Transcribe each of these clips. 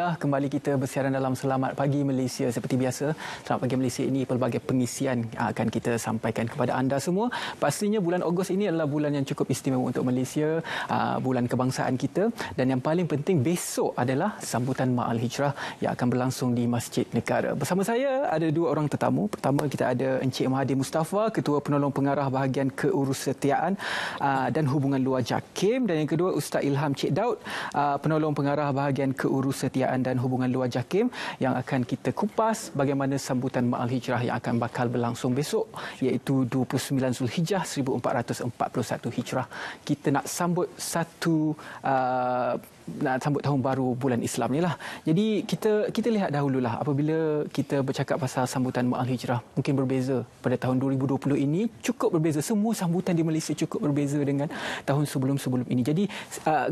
Alhamdulillah, kembali kita bersiaran dalam Selamat Pagi Malaysia. Seperti biasa, Selamat Pagi Malaysia ini pelbagai pengisian akan kita sampaikan kepada anda semua. Pastinya bulan Ogos ini adalah bulan yang cukup istimewa untuk Malaysia, bulan kebangsaan kita. Dan yang paling penting, besok adalah sambutan Ma'al Hijrah yang akan berlangsung di Masjid Negara. Bersama saya ada dua orang tetamu. Pertama, kita ada Encik Mahathir Mustafa, Ketua Penolong Pengarah Bahagian Keurusetiaan dan Hubungan Luar JAKIM. Dan yang kedua, Ustaz Ilham Cik Daud, Penolong Pengarah Bahagian Keurusetiaan dan Hubungan Luar JAKIM, yang akan kita kupas bagaimana sambutan Ma'al Hijrah yang akan bakal berlangsung besok, iaitu 29 Zulhijjah 1441 Hijrah. Kita nak sambut nak sambut tahun baru bulan Islam ni lah. Jadi kita lihat dahululah, apabila kita bercakap pasal sambutan Ma'al Hijrah, mungkin berbeza pada tahun 2020 ini, cukup berbeza. Semua sambutan di Malaysia cukup berbeza dengan tahun sebelum-sebelum ini. Jadi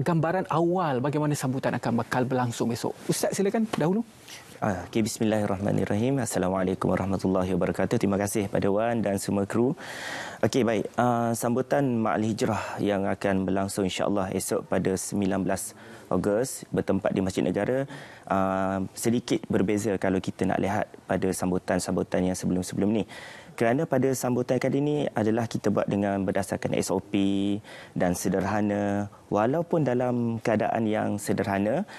gambaran awal bagaimana sambutan akan bakal berlangsung besok. Ustaz, silakan dahulu. Okay, bismillahirrahmanirrahim. Assalamualaikum warahmatullahi wabarakatuh. Terima kasih pada Wan dan semua kru. Okey, baik. Sambutan Ma'al Hijrah yang akan berlangsung insya-Allah esok pada 19 Ogos bertempat di Masjid Negara sedikit berbeza kalau kita nak lihat pada sambutan-sambutan yang sebelum-sebelum ni. Kerana pada sambutan kali ini adalah kita buat dengan berdasarkan SOP dan sederhana. Walaupun dalam keadaan yang sederhana,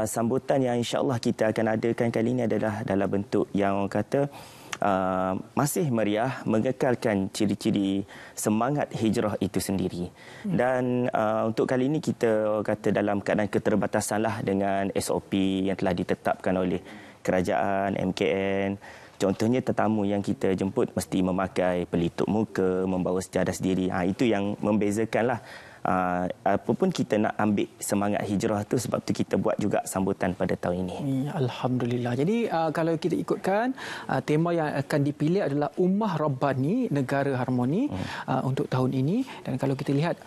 sambutan yang insya-Allah kita akan adakan kali ini adalah dalam bentuk yang orang kata masih meriah, mengekalkan ciri-ciri semangat hijrah itu sendiri. Dan untuk kali ini kita kata dalam keadaan keterbatasanlah dengan SOP yang telah ditetapkan oleh kerajaan, MKN. Contohnya tetamu yang kita jemput mesti memakai pelitup muka, membawa sejadah sendiri. Itu yang membezakanlah. Apapun kita nak ambil semangat hijrah tu, sebab tu kita buat juga sambutan pada tahun ini. Alhamdulillah. Jadi kalau kita ikutkan tema yang akan dipilih adalah Ummah Rabbani, Negara Harmoni untuk tahun ini. Dan kalau kita lihat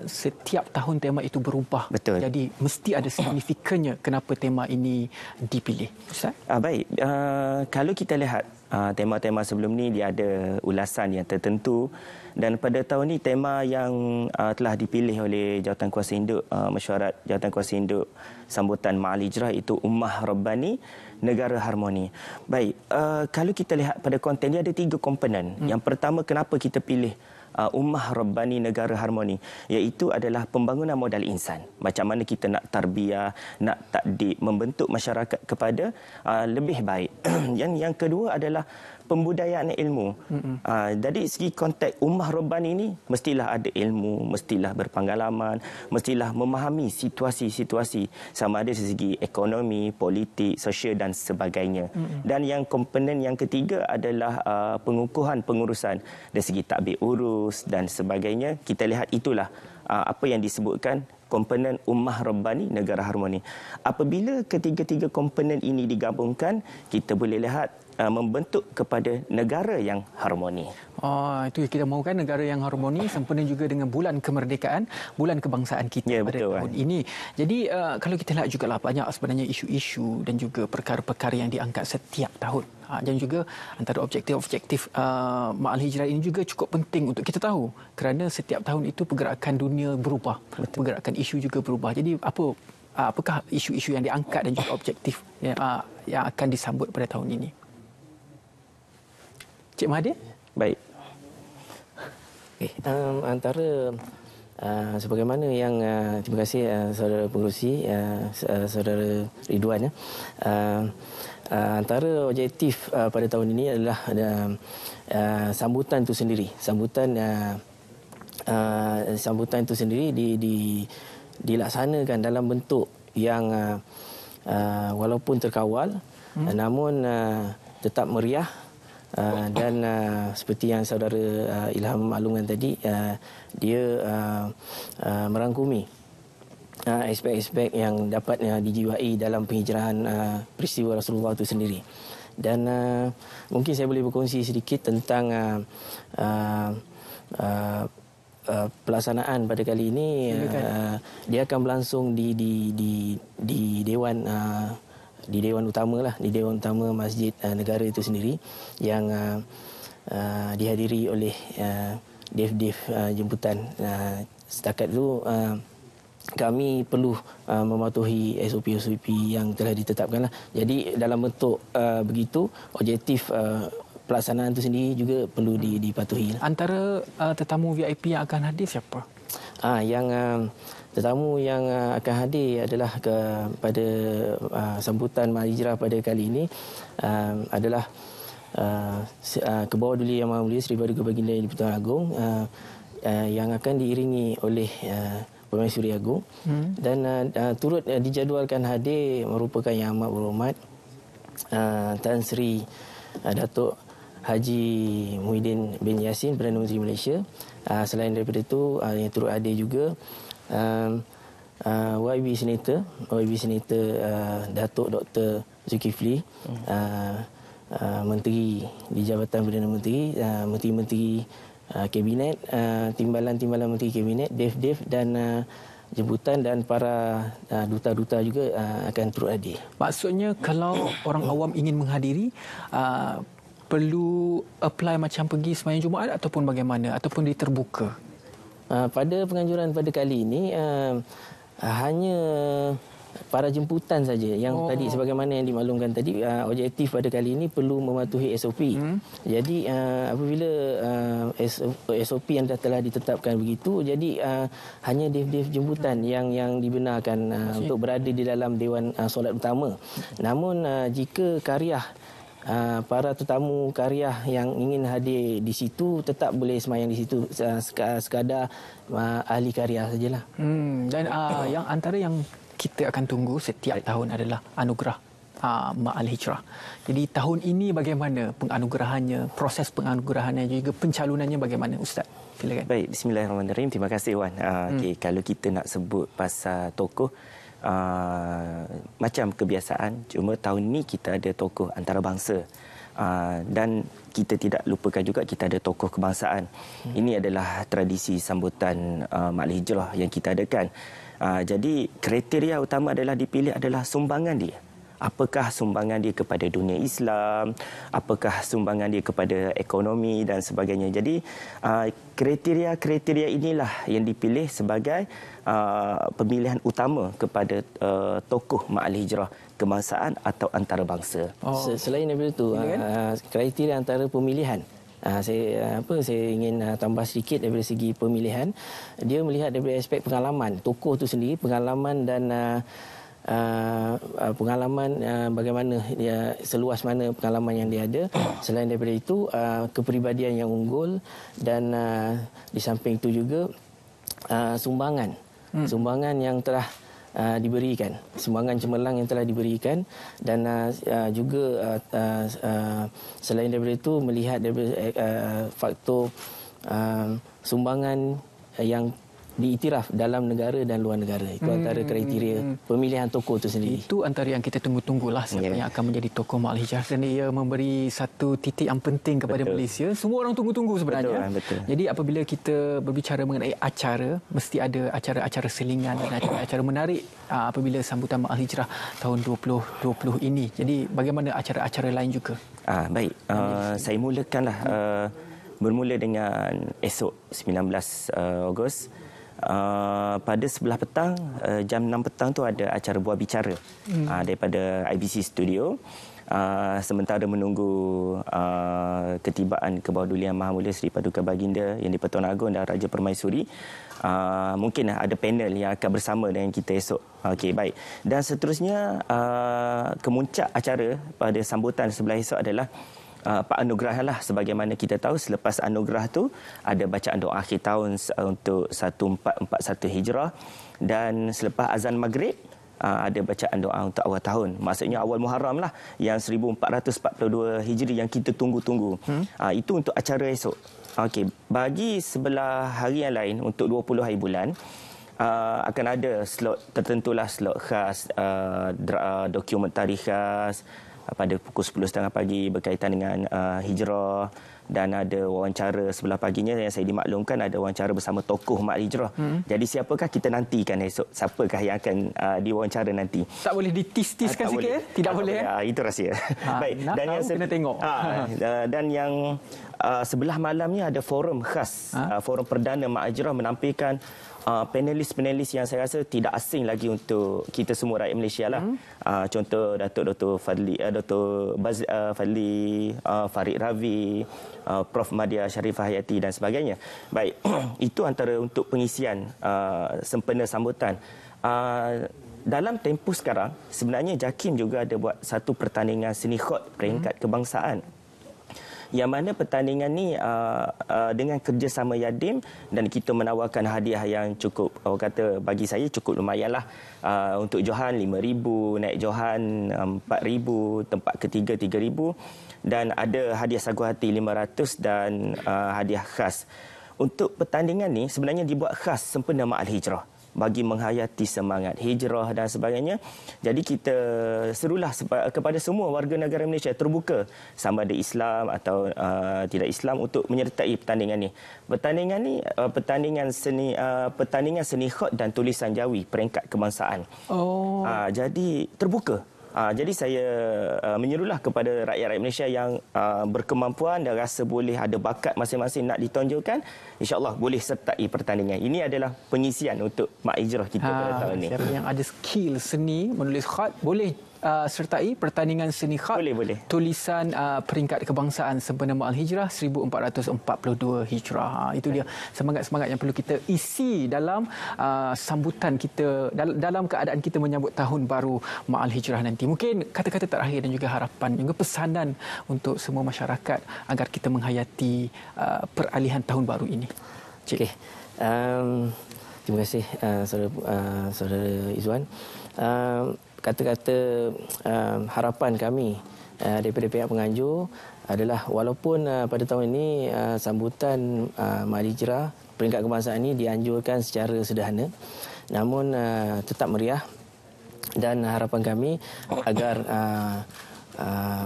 setiap tahun tema itu berubah. Betul. Jadi mesti ada signifikannya kenapa tema ini dipilih. Ustaz? Baik. Kalau kita lihat tema-tema sebelum ni dia ada ulasan yang tertentu, dan pada tahun ini tema yang telah dipilih oleh Jawatankuasa Induk, Mesyuarat Jawatankuasa Induk sambutan Ma'al Hijrah itu Ummah Rabbani, Negara Harmoni. Baik, kalau kita lihat pada konten dia ada 3 komponen. Yang pertama, kenapa kita pilih Ummah Rabbani, Negara Harmoni, iaitu adalah pembangunan modal insan. Macam mana kita nak tarbiyah, nak takdik, membentuk masyarakat kepada lebih baik. Yang kedua adalah pembudayaan ilmu. Dari segi konteks Ummah Rabbani ini, mestilah ada ilmu, mestilah berpengalaman, mestilah memahami situasi-situasi sama ada dari segi ekonomi, politik, sosial dan sebagainya. Dan yang komponen yang ketiga adalah pengukuhan pengurusan dari segi tadbir urus dan sebagainya. Kita lihat itulah apa yang disebutkan komponen Ummah Rabbani, Negara Harmoni. Apabila ketiga-tiga komponen ini digabungkan, kita boleh lihat membentuk kepada negara yang harmoni. Itu kita mahukan, negara yang harmoni, sempena juga dengan bulan kemerdekaan, bulan kebangsaan kita pada tahun ini. Jadi kalau kita lihat juga lah, banyak sebenarnya isu-isu dan juga perkara-perkara yang diangkat setiap tahun. Dan juga antara objektif-objektif Ma'al Hijrah ini juga cukup penting untuk kita tahu, kerana setiap tahun itu pergerakan dunia berubah. Betul. Pergerakan isu juga berubah. Jadi apakah isu-isu yang diangkat dan juga objektif yang akan disambut pada tahun ini? Cik Mahathir? Baik. Antara sebagaimana yang terima kasih saudara pengerusi, saudara Ridwan, antara objektif pada tahun ini adalah sambutan itu sendiri. Sambutan itu sendiri dilaksanakan dalam bentuk yang walaupun terkawal, namun tetap meriah. Dan seperti yang saudara Ilham maklumkan tadi, dia merangkumi aspek-aspek yang dapat dijiwai dalam penghijrahan peristiwa Rasulullah itu sendiri. Dan mungkin saya boleh berkongsi sedikit tentang pelaksanaan pada kali ini. Dia akan berlangsung di Dewan di Dewan Utama lah, di Dewan Utama Masjid Negara itu sendiri, yang dihadiri oleh dev-dev jemputan. Setakat itu kami perlu mematuhi SOP-SOP yang telah ditetapkan lah. Jadi dalam bentuk begitu, objektif pelaksanaan itu sendiri juga perlu dipatuhi. Antara tetamu VIP yang akan hadir siapa? Yang tetamu yang akan hadir adalah pada sambutan Mahal Hijrah pada kali ini adalah Kebawah Duli Yang Maha Mulia Seri Paduka Baginda Yang di-Pertuan Agong yang akan diiringi oleh Permaisuri Agong dan turut dijadualkan hadir merupakan Yang Amat Berhormat Tan Sri Datuk Haji Muhyiddin bin Yassin, Perdana Menteri Malaysia. Selain daripada itu, yang turut hadir juga YB Senator Datuk Dr. Zulkifli, Menteri di Jabatan Perdana Menteri, Menteri-Menteri Kabinet, Timbalan-Timbalan Menteri Kabinet, DEF dan jemputan dan para duta-duta juga akan turut hadir. Maksudnya kalau orang awam ingin menghadiri, perlu apply macam pergi sembahyang Jumaat ataupun bagaimana, ataupun diterbuka? Pada penganjuran pada kali ini hanya para jemputan saja yang tadi sebagaimana yang dimaklumkan tadi, objektif pada kali ini perlu mematuhi SOP. Jadi apabila SOP yang telah ditetapkan begitu, jadi hanya DEF jemputan yang dibenarkan untuk berada di dalam Dewan Solat Utama. Namun jika kariah para tetamu kariah yang ingin hadir di situ tetap boleh semayang di situ, sekadar ahli kariah sajalah. Dan yang antara yang kita akan tunggu setiap tahun adalah anugerah Ma'al Hijrah. Jadi tahun ini bagaimana penganugerahannya, proses penganugerahannya juga pencalonannya bagaimana, Ustaz? Silakan. Baik, bismillahirrahmanirrahim. Terima kasih Wan. Kalau kita nak sebut pasal tokoh, macam kebiasaan, cuma tahun ini kita ada tokoh antarabangsa, dan kita tidak lupakan juga kita ada tokoh kebangsaan. Ini adalah tradisi sambutan Ma'al Hijrah yang kita adakan. Jadi kriteria utama adalah dipilih adalah sumbangan dia. Apakah sumbangan dia kepada dunia Islam, apakah sumbangan dia kepada ekonomi dan sebagainya. Jadi kriteria-kriteria inilah yang dipilih sebagai pemilihan utama kepada tokoh Ma'al Hijrah kebangsaan atau antarabangsa. Selain daripada itu, kriteria antara pemilihan, saya ingin tambah sedikit daripada segi pemilihan. Dia melihat daripada aspek pengalaman tokoh itu sendiri, pengalaman dan bagaimana dia, seluas mana pengalaman yang dia ada. Selain daripada itu, kepribadian yang unggul, dan di samping itu juga sumbangan yang telah diberikan, sumbangan cemerlang yang telah diberikan, dan juga selain daripada itu melihat daripada faktor sumbangan yang diiktiraf dalam negara dan luar negara. Itu antara kriteria pemilihan tokoh itu sendiri. Itu antara yang kita tunggu-tunggulah, siapa yang akan menjadi tokoh Ma'al Hijrah, dan ia memberi satu titik yang penting kepada Malaysia. Semua orang tunggu-tunggu sebenarnya. Betul. Jadi apabila kita berbicara mengenai acara, mesti ada acara-acara selingan dan acara-acara menarik apabila sambutan Ma'al Hijrah tahun 2020 ini. Jadi bagaimana acara-acara lain juga? Baik, saya mulakanlah bermula dengan esok 19 Ogos. Pada sebelah petang, jam 6 petang tu ada acara buah bicara daripada IBC Studio. Sementara menunggu ketibaan Kebawah Duli Yang Maha Mulia Seri Paduka Baginda Yang di-Pertuan Agong dan Raja Permaisuri, mungkin ada panel yang akan bersama dengan kita esok. Okey, baik. Dan seterusnya, kemuncak acara pada sambutan sebelah esok adalah penganugerahan lah. Sebagaimana kita tahu, selepas anugerah tu ada bacaan doa akhir tahun untuk 1441 Hijrah, dan selepas azan maghrib ada bacaan doa untuk awal tahun, maksudnya awal Muharram lah, yang 1442 Hijri yang kita tunggu-tunggu. Itu untuk acara esok. Okey, bagi sebelah hari yang lain untuk 20 hari bulan, akan ada slot tertentulah, slot khas, dokumentari khas pada pukul 10.30 pagi berkaitan dengan hijrah, dan ada wawancara sebelah paginya yang saya dimaklumkan ada wawancara bersama tokoh Mak Hijrah. Jadi siapakah kita nantikan esok? Siapakah yang akan diwawancara nanti? Tak boleh ditis-tiskan sikit boleh. Tidak boleh. Itu rahsia. Baik. Dan yang kena tengok. Dan yang sebelah malamnya ada forum khas, forum perdana Mak Hijrah menampilkan panelis-panelis yang saya rasa tidak asing lagi untuk kita semua rakyat Malaysia lah. Contoh Dr. Fadli, Fadli, Farid Ravi, Prof. Madia Sharifah Hayati dan sebagainya. Baik, itu antara untuk pengisian sempena sambutan. Dalam tempoh sekarang, sebenarnya JAKIM juga ada buat satu pertandingan seni khot peringkat kebangsaan. Yang mana pertandingan ni dengan kerjasama Yadim dan kita menawarkan hadiah yang cukup, kata bagi saya cukup lumayanlah. Untuk Johan 5,000, naik Johan 4,000, tempat ketiga 3,000 dan ada hadiah sagu hati 500 dan hadiah khas. Untuk pertandingan ni sebenarnya dibuat khas sempena Ma'al Hijrah bagi menghayati semangat hijrah dan sebagainya. Jadi kita serulah kepada semua warga negara Malaysia terbuka sama ada Islam atau tidak Islam untuk menyertai pertandingan ni. Pertandingan ni pertandingan seni khot dan tulisan jawi peringkat kebangsaan. Jadi terbuka. Jadi saya menyerulah kepada rakyat-rakyat Malaysia yang berkemampuan dan rasa boleh ada bakat masing-masing nak ditonjolkan, insya-Allah boleh sertai pertandingan. Ini adalah pengisian untuk Mak Hijrah kita pada tahun ini. Siapa yang ada skill seni menulis khat boleh sertai pertandingan seni khat, boleh. tulisan peringkat kebangsaan sempena Ma'al Hijrah 1442 Hijrah. Itu dia semangat-semangat yang perlu kita isi dalam sambutan kita, dalam keadaan kita menyambut tahun baru Ma'al Hijrah nanti. Mungkin kata-kata terakhir dan juga harapan, juga pesanan untuk semua masyarakat agar kita menghayati peralihan tahun baru ini. Okey. Terima kasih saudara Izwan. Kata-kata harapan kami daripada pihak penganjur adalah walaupun pada tahun ini sambutan Ma'al Hijrah peringkat kebangsaan ini dianjurkan secara sederhana, namun tetap meriah, dan harapan kami agar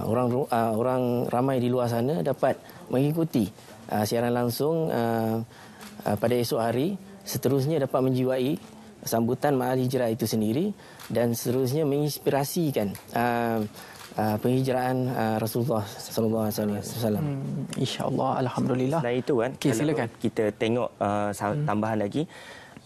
orang ramai di luar sana dapat mengikuti siaran langsung pada esok hari, seterusnya dapat menjiwai sambutan Ma'al Hijrah itu sendiri dan seterusnya menginspirasikan penghijrahan Rasulullah sallallahu alaihi wasallam. Insya-Allah, alhamdulillah. Selain itu kan, silakan. Kita tengok tambahan lagi.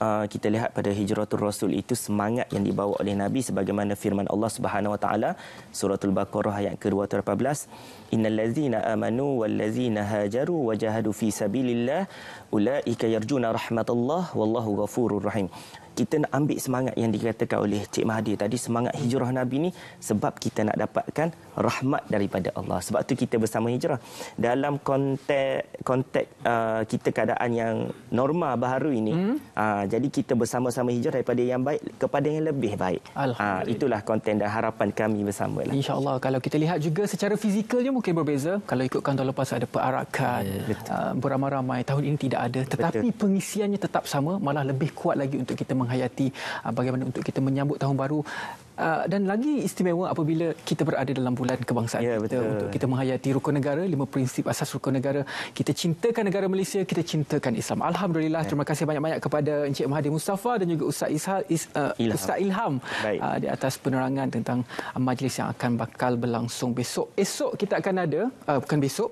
Kita lihat pada Hijratul Rasul itu semangat yang dibawa oleh Nabi sebagaimana firman Allah Subhanahu Wa Taala Suratul Baqarah ayat ke-214, innal ladzina amanu wal ladzina hajaru wajahadu fi sabilillah ulaika yarjuna rahmatallah wallahu ghafurur rahim. Kita nak ambil semangat yang dikatakan oleh Cik Mahathir tadi, semangat hijrah Nabi ni sebab kita nak dapatkan rahmat daripada Allah. Sebab tu kita bersama hijrah. Dalam konteks kita keadaan yang normal baharu ini, jadi kita bersama-sama hijrah daripada yang baik kepada yang lebih baik. Itulah konten dan harapan kami bersama lah. InsyaAllah. Kalau kita lihat juga secara fizikalnya mungkin berbeza. Kalau ikutkan tahun lepas ada perarakan, beramai-ramai. Tahun ini tidak ada. Tetapi pengisiannya tetap sama, malah lebih kuat lagi untuk kita menghayati bagaimana untuk kita menyambut tahun baru, dan lagi istimewa apabila kita berada dalam bulan kebangsaan kita, untuk kita menghayati rukun negara, 5 prinsip asas rukun negara. Kita cintakan negara Malaysia, kita cintakan Islam. Alhamdulillah. Terima kasih banyak-banyak kepada Encik Mahathir Mustafa dan juga Ustaz Ilham di atas penerangan tentang majlis yang akan bakal berlangsung besok. Esok kita akan ada, bukan besok,